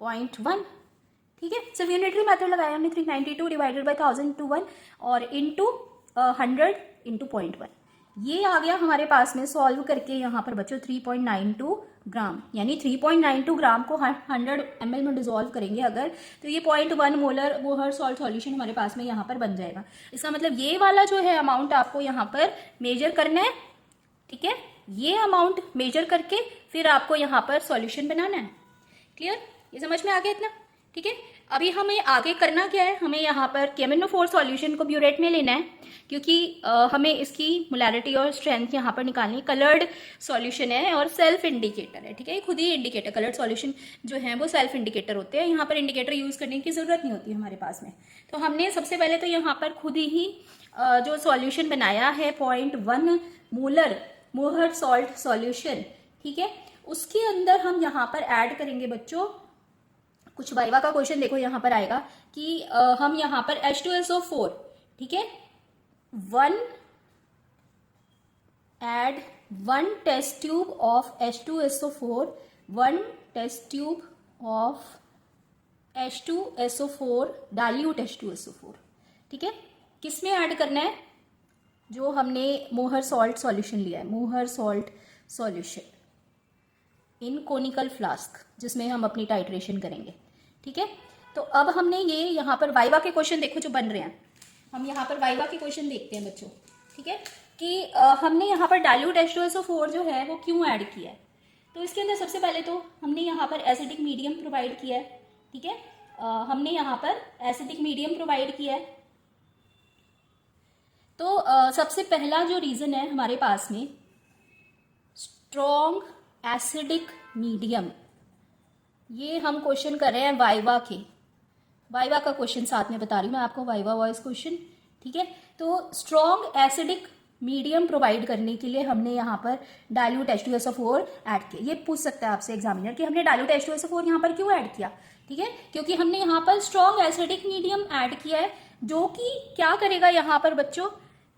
0.1। ठीक है, सिर्फ यूनिटरी मेथड लगाया हमने, 392 डिवाइडेड बाई 1000 टू 1 और इंटू 100 इंटू 0.1। ये आ गया हमारे पास में सॉल्व करके यहाँ पर बच्चों 3.92 ग्राम, यानी 3.92 ग्राम को 100 ml में डिजोल्व करेंगे अगर, तो ये 0.1 मोलर मोहर सॉल्ट सॉल्यूशन हमारे पास में यहाँ पर बन जाएगा। इसका मतलब ये वाला जो है अमाउंट आपको यहाँ पर मेजर करना है। ठीक है, ये अमाउंट मेजर करके फिर आपको यहाँ पर सॉल्यूशन बनाना है। क्लियर, ये समझ में आ गया इतना? ठीक है, अभी हमें आगे करना क्या है, हमें यहाँ पर KMnO4 सॉल्यूशन को ब्यूरेट में लेना है, क्योंकि हमें इसकी मोलैरिटी और स्ट्रेंथ यहाँ पर निकालनी। कलर्ड सॉल्यूशन है और सेल्फ इंडिकेटर है। ठीक है, खुद ही इंडिकेटर, कलर्ड सॉल्यूशन जो है वो सेल्फ इंडिकेटर होते हैं, यहाँ पर इंडिकेटर यूज करने की जरूरत नहीं होती हमारे पास में। तो हमने सबसे पहले तो यहाँ पर खुद ही जो सॉल्यूशन बनाया है 0.1 मोलर मोहर सॉल्ट सॉल्यूशन, ठीक है, उसके अंदर हम यहाँ पर ऐड करेंगे बच्चों कुछ वाइवा का क्वेश्चन देखो यहाँ पर आएगा कि हम यहाँ पर H2SO4, ठीक है, 1 test tube of H2SO4, 1 test tube of H2SO4 dilute H2SO4। ठीक है, किस में ऐड करना है? जो हमने मोहर सॉल्ट सॉल्यूशन लिया है, मोहर salt solution in conical flask, जिसमें हम अपनी टाइट्रेशन करेंगे। ठीक है, तो अब हमने ये यहाँ पर वाइवा के क्वेश्चन देखो जो बन रहे हैं, हम यहाँ पर वाइवा के क्वेश्चन देखते हैं बच्चों। ठीक है, कि हमने यहाँ पर डाइल्यूट H2SO4 जो है वो क्यों ऐड किया है। तो इसके अंदर सबसे पहले तो हमने यहाँ पर एसिडिक मीडियम प्रोवाइड किया है। ठीक है, हमने यहाँ पर एसिडिक मीडियम प्रोवाइड किया है। तो सबसे पहला जो रीजन है हमारे पास में, स्ट्रॉन्ग एसिडिक मीडियम, ये हम क्वेश्चन कर रहे हैं वाइवा के। वाइवा का क्वेश्चन साथ में बता रही हूँ मैं आपको, वाइवा वॉइस क्वेश्चन। ठीक है, तो स्ट्रॉन्ग एसिडिक मीडियम प्रोवाइड करने के लिए हमने यहाँ पर डाइल्यूट H2SO4 ऐड किया। ये पूछ सकता है आपसे एग्जामिनर कि हमने डाइल्यूट H2SO4 यहाँ पर क्यों ऐड किया। ठीक है, क्योंकि हमने यहाँ पर स्ट्रॉन्ग एसिडिक मीडियम ऐड किया है, जो कि क्या करेगा यहाँ पर बच्चों,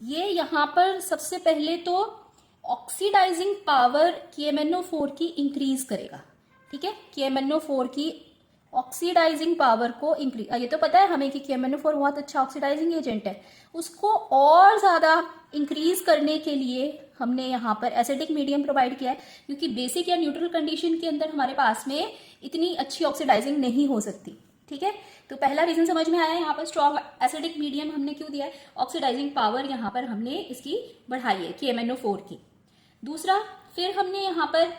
ये यहाँ पर सबसे पहले तो ऑक्सीडाइजिंग पावर KMnO4 की इंक्रीज करेगा। ठीक है, KMnO4 की ऑक्सीडाइजिंग पावर को इंक्रीज, ये तो पता है हमें कि KMnO4 बहुत अच्छा ऑक्सीडाइजिंग एजेंट है, उसको और ज्यादा इंक्रीज करने के लिए हमने यहाँ पर एसिडिक मीडियम प्रोवाइड किया है, क्योंकि बेसिक या न्यूट्रल कंडीशन के अंदर हमारे पास में इतनी अच्छी ऑक्सीडाइजिंग नहीं हो सकती। ठीक है, तो पहला रीजन समझ में आया, यहाँ पर स्ट्रॉन्ग एसिडिक मीडियम हमने क्यों दिया है, ऑक्सीडाइजिंग पावर यहाँ पर हमने इसकी बढ़ाई है KMnO4 की। दूसरा, फिर हमने यहाँ पर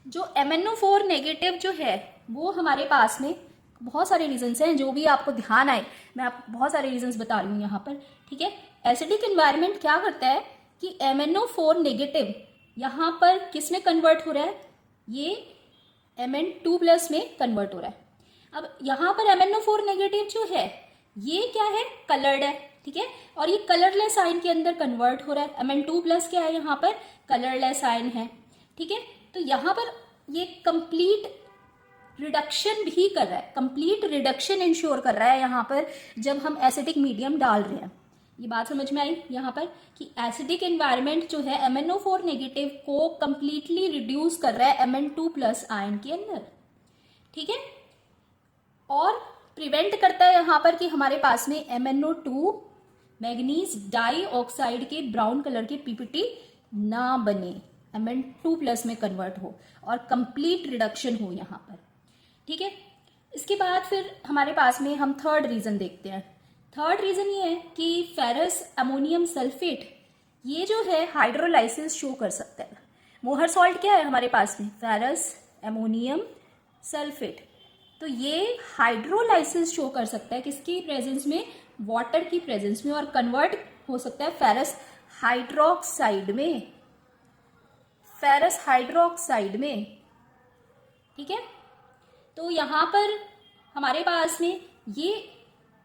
जो MnO4 नेगेटिव जो है वो हमारे पास में बहुत सारे रीजंस हैं, जो भी आपको ध्यान आए मैं आपको बहुत सारे रीजंस बता रही हूँ यहाँ पर। ठीक है, एसिडिक एनवायरनमेंट क्या करता है कि MnO4 नेगेटिव यहाँ पर किस में कन्वर्ट हो रहा है, ये Mn2+ में कन्वर्ट हो रहा है। अब यहाँ पर MnO4 नेगेटिव जो है ये क्या है, कलर्ड है। ठीक है, और ये कलरलेस आयन के अंदर कन्वर्ट हो रहा है। Mn2+ क्या है, यहाँ पर कलरलेस आयन है। ठीक है, तो यहाँ पर ये कंप्लीट रिडक्शन भी कर रहा है, कंप्लीट रिडक्शन इंश्योर कर रहा है यहाँ पर जब हम एसिडिक मीडियम डाल रहे हैं। ये बात समझ में आई यहाँ पर कि एसिडिक एनवायरनमेंट जो है MnO4 नेगेटिव को कंप्लीटली रिड्यूस कर रहा है Mn2+ आयन के अंदर। ठीक है, और प्रिवेंट करता है यहाँ पर कि हमारे पास में MnO2 मैग्नीज डाइऑक्साइड के ब्राउन कलर के पीपीटी ना बने, Mn2+ में कन्वर्ट हो और कंप्लीट रिडक्शन हो यहाँ पर। ठीक है, इसके बाद फिर हमारे पास में हम थर्ड रीजन देखते हैं। थर्ड रीजन ये है कि फेरस अमोनियम सल्फेट, ये जो है हाइड्रोलाइसिस शो कर सकता है। मोहर सॉल्ट क्या है हमारे पास में, फेरस अमोनियम सल्फेट, तो ये हाइड्रोलाइसिस शो कर सकता है किसकी प्रेजेंस में, वाटर की प्रेजेंस में, और कन्वर्ट हो सकता है फेरस हाइड्रोक्साइड में, फेरस हाइड्रोक्साइड में। ठीक है, तो यहाँ पर हमारे पास में ये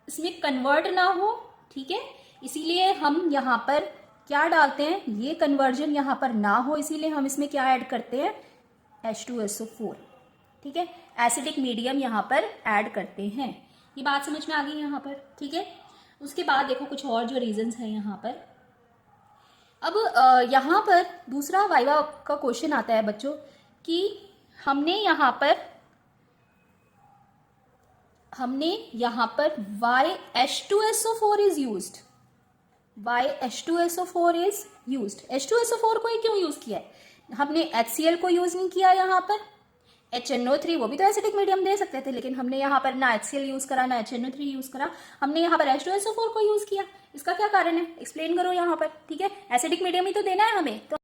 इसमें कन्वर्ट ना हो। ठीक है, इसीलिए हम यहाँ पर क्या डालते हैं, ये कन्वर्जन यहाँ पर ना हो, इसीलिए हम इसमें क्या ऐड करते हैं, H2SO4। ठीक है, एसिडिक मीडियम यहाँ पर ऐड करते हैं। ये बात समझ में आ गई यहाँ पर। ठीक है, उसके बाद देखो कुछ और जो रीजंस हैं यहाँ पर। अब यहाँ पर दूसरा वाइवा का क्वेश्चन आता है बच्चों कि हमने यहाँ पर हमने यहाँ पर YH2SO4 is used, YH2SO4 is used. H2SO4 को ही क्यों यूज किया है? हमने HCl को यूज नहीं किया यहाँ पर। HNO3 वो भी तो एसिडिक मीडियम दे सकते थे, लेकिन हमने यहाँ पर ना HCl यूज करा ना HNO3 यूज करा, हमने यहाँ पर H2SO4 को यूज किया। इसका क्या कारण है? एक्सप्लेन करो यहाँ पर। ठीक है, एसिडिक मीडियम ही तो देना है हमें, तो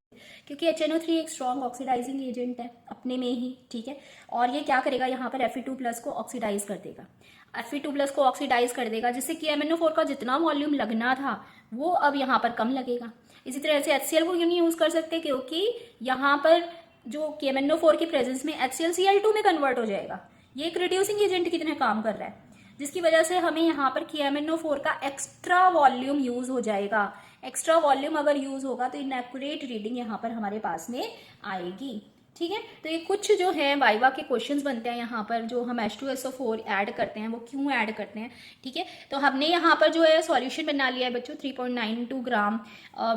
क्योंकि HNO3 एक स्ट्रॉन्ग ऑक्सीडाइजिंग एजेंट है अपने में ही। ठीक है, और ये क्या करेगा यहाँ पर Fe2+ को ऑक्सीडाइज कर देगा। Fe2+ को ऑक्सीडाइज कर देगा, जिससे कि MnO4 का जितना वॉल्यूम लगना था वो अब यहाँ पर कम लगेगा। इसी तरह से HCl को क्यों नहीं यूज कर सकते? क्योंकि यहाँ पर जो KMnO4 की प्रेजेंस में HClCl2 में कन्वर्ट हो जाएगा। ये एक रिड्यूसिंग एजेंट की तरह काम कर रहा है, जिसकी वजह से हमें यहाँ पर KMnO4 का एक्स्ट्रा वॉल्यूम यूज हो जाएगा। एक्स्ट्रा वॉल्यूम अगर यूज होगा तो इनएक्यूरेट रीडिंग यहाँ पर हमारे पास में आएगी। ठीक है, तो ये कुछ जो है वाइवा के क्वेश्चंस बनते हैं यहाँ पर, जो हम H2SO4 ऐड करते हैं वो क्यों ऐड करते हैं। ठीक है, तो हमने यहाँ पर जो है सॉल्यूशन बना लिया है बच्चों 3.92 ग्राम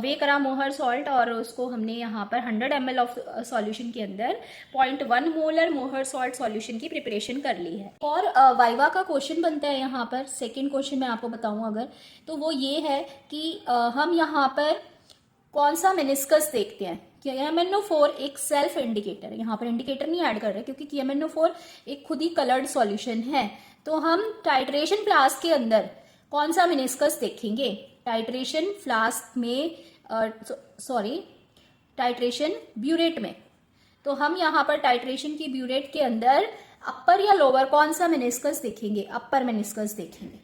वे करा मोहर सॉल्ट, और उसको हमने यहाँ पर 100 ml ऑफ सॉल्यूशन के अंदर 0.1 मोलर मोहर सॉल्ट सॉल्यूशन की प्रिपरेशन कर ली है। और वाइवा का क्वेश्चन बनता है यहाँ पर, सेकेंड क्वेश्चन मैं आपको बताऊँ अगर, तो वो ये है कि हम यहाँ पर कौन सा मेनिस्कस देखते हैं। KMnO4 एक सेल्फ इंडिकेटर है, यहाँ पर इंडिकेटर नहीं ऐड कर रहे क्योंकि KMnO4 एक खुद ही कलर्ड सॉल्यूशन है। तो हम टाइट्रेशन फ्लास्क के अंदर कौन सा मेनिस्कस देखेंगे? टाइट्रेशन फ्लास्क में टाइट्रेशन ब्यूरेट में। तो हम यहाँ पर टाइट्रेशन की ब्यूरेट के अंदर अपर या लोअर कौन सा मेनिस्कस देखेंगे? अपर मेनिस्कस देखेंगे।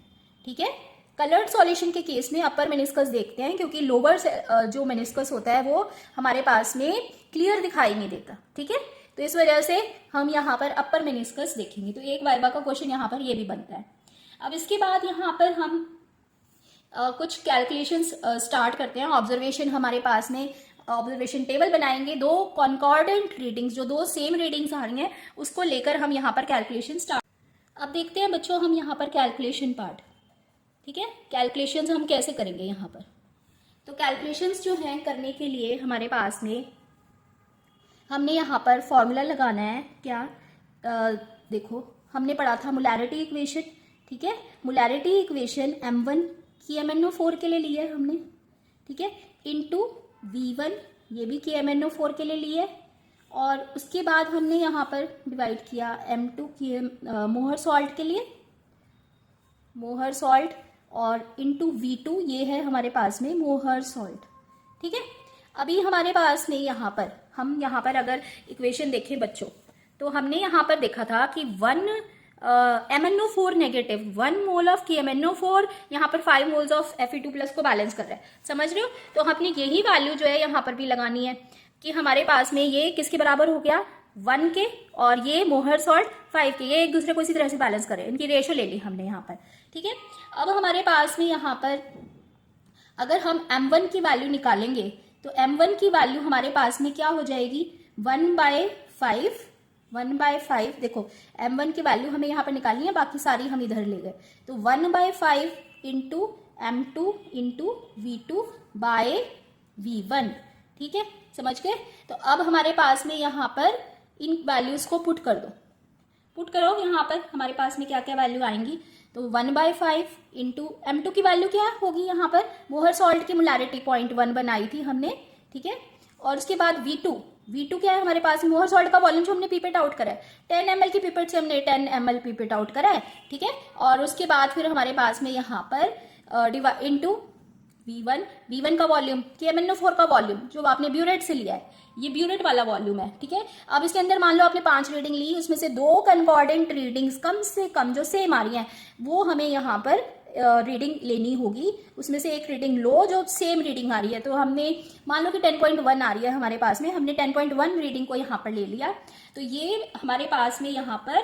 ठीक है, कलर्ड सॉल्यूशन के केस में अपर मेनिस्कस देखते हैं, क्योंकि लोअर जो मेनिस्कस होता है वो हमारे पास में क्लियर दिखाई नहीं देता। ठीक है, तो इस वजह से हम यहाँ पर अपर मेनिस्कस देखेंगे। तो एक वाइवा का क्वेश्चन यहाँ पर ये भी बनता है। अब इसके बाद यहाँ पर हम कुछ कैलकुलेशंस स्टार्ट करते हैं। ऑब्जर्वेशन हमारे पास में ऑब्जर्वेशन टेबल बनाएंगे, दो कॉन्कॉर्डेंट रीडिंग्स, जो दो सेम रीडिंग्स आ रही हैं उसको लेकर हम यहाँ पर कैलकुलेशन स्टार्ट। अब देखते हैं बच्चों हम यहाँ पर कैलकुलेशन पार्ट। ठीक है, कैलकुलेशंस हम कैसे करेंगे यहाँ पर। तो कैलकुलेशंस जो हैं करने के लिए हमारे पास में हमने यहाँ पर फॉर्मूला लगाना है। क्या देखो, हमने पढ़ा था मोलैरिटी इक्वेशन। ठीक है, मोलैरिटी इक्वेशन M1 KMnO4 के लिए ली है हमने। ठीक है, इनटू V1, ये भी KMnO4 के लिए ली है, और उसके बाद हमने यहाँ पर डिवाइड किया M2 मोहर सॉल्ट के लिए, मोहर सॉल्ट, और इनटू V2 ये है हमारे पास में मोहर सॉल्ट। ठीक है, अभी हमारे पास में यहाँ पर हम यहाँ पर अगर इक्वेशन देखें बच्चों, तो हमने यहाँ पर देखा था कि 1 MnO4 negative 1 mole of KMnO4 यहाँ पर 5 मोल्स ऑफ Fe2+ को बैलेंस कर रहा है। समझ रहे हो? तो हमने यही वैल्यू जो है यहाँ पर भी लगानी है कि हमारे पास में ये किसके बराबर हो गया, 1 के, और ये मोहर सॉल्ट 5 के, ये एक दूसरे को इसी तरह से बैलेंस करें। इनकी रेशो ले ली हमने यहाँ पर। ठीक है, अब हमारे पास में यहाँ पर अगर हम M1 की वैल्यू निकालेंगे तो M1 की वैल्यू हमारे पास में क्या हो जाएगी, 1/5। 1/5 देखो, M1 की वैल्यू हमें यहाँ पर निकालनी है, बाकी सारी हम इधर ले गए। तो 1/5 into M2 into V2 bye V1। ठीक है, समझ गए? तो अब हमारे पास में यहाँ पर इन वैल्यूज को पुट कर दो। पुट करो यहाँ पर हमारे पास में क्या क्या वैल्यू आएंगी। तो 1/5 इंटू M2 की वैल्यू क्या होगी, यहाँ पर मोहर सॉल्ट की मोलैरिटी 0.1 बनाई थी हमने। ठीक है, और उसके बाद V2 क्या है हमारे पास, मोहर सॉल्ट का वॉल्यूम जो हमने पीपेट आउट करा है, 10 ml की पीपेट से हमने 10 ml पीपेट आउट करा है। ठीक है, और उसके बाद फिर हमारे पास में यहाँ पर इंटू V1 का वॉल्यूम, KMnO4 का वॉल्यूम जो आपने ब्यूरेट से लिया है, ये ब्यूरेट वाला वॉल्यूम है। ठीक है, अब इसके अंदर मान लो आपने 5 रीडिंग ली, उसमें से 2 कंकॉर्डेंट रीडिंग्स कम से कम जो सेम आ रही हैं वो हमें यहाँ पर रीडिंग लेनी होगी। उसमें से एक रीडिंग लो जो सेम रीडिंग आ रही है। तो हमने मान लो कि 10.1 आ रही है हमारे पास में, हमने 10.1 रीडिंग को यहाँ पर ले लिया। तो ये हमारे पास में यहाँ पर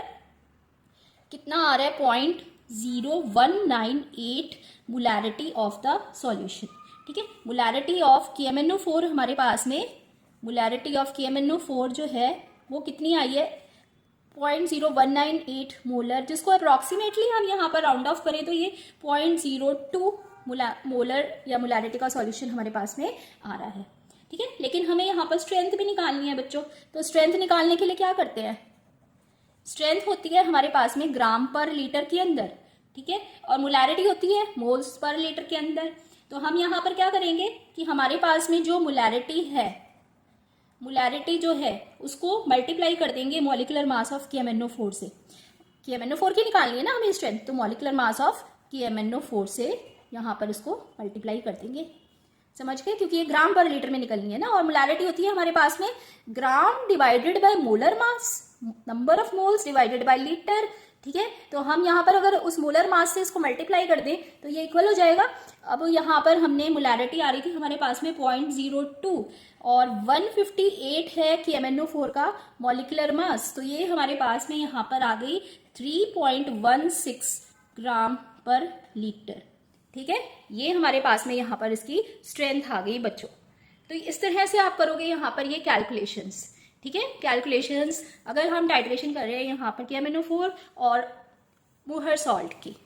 कितना आ रहा है, 0.0198 मोलैरिटी ऑफ द सॉल्यूशन। ठीक है, मोलैरिटी ऑफ KMnO4 हमारे पास में, मोलैरिटी ऑफ KMnO4 जो है वो कितनी आई है, 0.0198 मोलर, जिसको अप्रॉक्सीमेटली हम यहाँ पर राउंड ऑफ करें तो ये 0.02 मोलर या मोलैरिटी का सॉल्यूशन हमारे पास में आ रहा है। ठीक है, लेकिन हमें यहाँ पर स्ट्रेंथ भी निकालनी है बच्चों। तो स्ट्रेंथ निकालने के लिए क्या करते हैं, स्ट्रेंथ होती है हमारे पास में ग्राम पर लीटर के अंदर, ठीक है, और मोलैरिटी होती है मोल्स पर लीटर के अंदर। तो हम यहाँ पर क्या करेंगे कि हमारे पास में जो मोलैरिटी है, मोलैरिटी जो है उसको मल्टीप्लाई कर देंगे मॉलिक्यूलर मास ऑफ KMnO4 से। KMnO4 की निकालनी है ना हमें स्ट्रेंथ, तो मॉलिक्यूलर मास ऑफ KMnO4 से यहाँ पर उसको मल्टीप्लाई कर देंगे। समझ गए, क्योंकि ये ग्राम पर लीटर में निकलनी है ना, और मोलैरिटी होती है हमारे पास में gram divided by molar mass, number of moles divided by litre, ठीक है। तो हम यहाँ पर अगर उस मोलर मास से इसको मल्टीप्लाई कर दें तो ये इक्वल हो जाएगा। अब यहाँ पर हमने मोलैरिटी आ रही थी हमारे पास में 0.02 और 158 है KMnO4 का मॉलिक्यूलर मास, तो ये हमारे पास में यहाँ पर आ गई 3.16 ग्राम पर लीटर, ठीक है। ये हमारे पास में यहाँ पर इसकी स्ट्रेंथ आ गई बच्चों। तो इस तरह से आप करोगे यहाँ पर ये कैलकुलेशंस, ठीक है। कैलकुलेशंस अगर हम टाइट्रेशन कर रहे हैं यहाँ पर KMnO4 और मूहर सॉल्ट की।